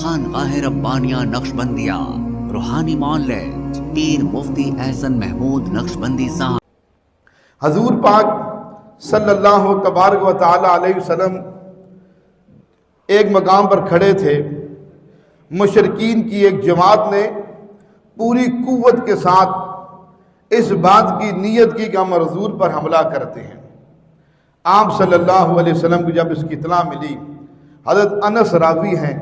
خانقاہ ربانیہ نقشبندیہ روحانی معالج پیر مفتی احسن محمود نقشبندی صاحب۔ حضور پاک صلی اللہ تبارک و تعالی علیہ وسلم ایک مقام پر کھڑے تھے، مشرکین کی ایک جماعت نے پوری قوت کے ساتھ اس بات کی نیت کی کہ ہم حضور پر حملہ کرتے ہیں۔ آپ صلی اللہ علیہ وسلم کو جب اس کی اطلاع ملی، حضرت انس راوی ہیں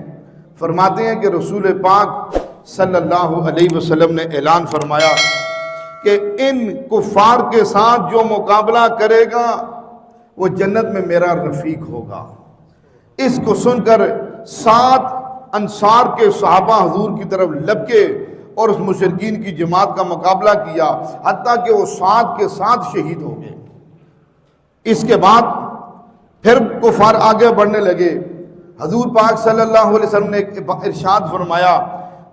فرماتے ہیں کہ رسول پاک صلی اللہ علیہ وسلم نے اعلان فرمایا کہ ان کفار کے ساتھ جو مقابلہ کرے گا وہ جنت میں میرا رفیق ہوگا۔ اس کو سن کر 7 انصار کے صحابہ حضور کی طرف لپکے اور اس مشرکین کی جماعت کا مقابلہ کیا، حتیٰ کہ وہ 7 کے 7 شہید ہو گئے۔ اس کے بعد پھر کفار آگے بڑھنے لگے۔ حضور پاک صلی اللہ علیہ وسلم نے ارشاد فرمایا،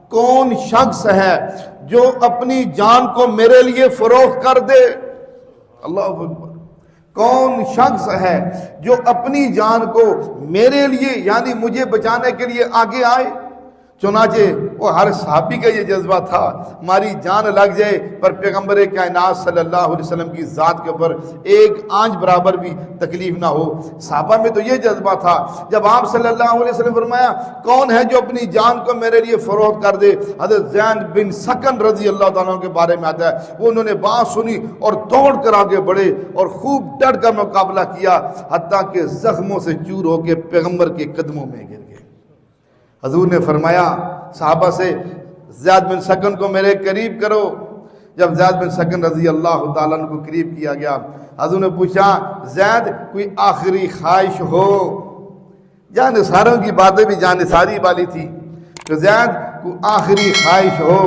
کون شخص ہے جو اپنی جان کو میرے لیے فروخت کر دے؟ اللہ اکبر۔ کون شخص ہے جو اپنی جان کو میرے لیے یعنی مجھے بچانے کے لیے آگے آئے؟ چنانچہ وہ ہر صحابی کا یہ جذبہ تھا، ہماری جان لگ جائے پر پیغمبر کائنات صلی اللہ علیہ وسلم کی ذات کے اوپر ایک آنچ برابر بھی تکلیف نہ ہو۔ صحابہ میں تو یہ جذبہ تھا۔ جب آپ صلی اللہ علیہ وسلم فرمایا کون ہے جو اپنی جان کو میرے لیے فروخت کر دے، حضرت زید بن سکن رضی اللہ تعالیٰ کے بارے میں آتا ہے، وہ انہوں نے بات سنی اور دوڑ کر آگے بڑھے اور خوب ڈٹ کر مقابلہ کیا، حتیٰ کہ زخموں سے چور ہو کے پیغمبر کے قدموں میں گر گئے۔ حضور نے فرمایا صحابہ سے زید بن سکن کو میرے قریب کرو۔ جب زید بن سکن رضی اللہ تعالیٰ عنہ کو قریب کیا گیا، حضور نے پوچھا زید کوئی آخری خواہش ہو؟ جانثاروں کی باتیں بھی جانثاری والی تھی، تو زید کو آخری خواہش ہو۔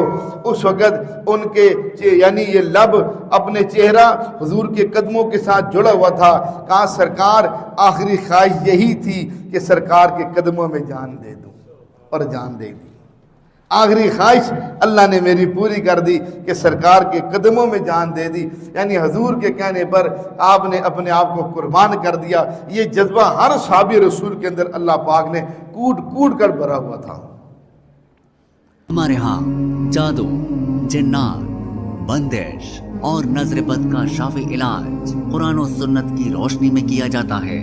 اس وقت ان کے یعنی یہ لب اپنے چہرہ حضور کے قدموں کے ساتھ جڑا ہوا تھا، کہا سرکار آخری خواہش یہی تھی کہ سرکار کے قدموں میں جان دے دوں، اور جان دے دی۔ آخری خواہش اللہ نے میری پوری کر دی کہ سرکار کے قدموں میں جان دے دی، یعنی حضور کے کہنے پر آپ نے اپنے آپ کو قربان کر دیا۔ یہ جذبہ ہر صحابی رسول کے اندر اللہ پاک نے کوٹ کوٹ کر بھرا ہوا تھا۔ ہمارے ہاں جادو، جنات، بندش اور نظر بد کا شافی علاج قرآن و سنت کی روشنی میں کیا جاتا ہے۔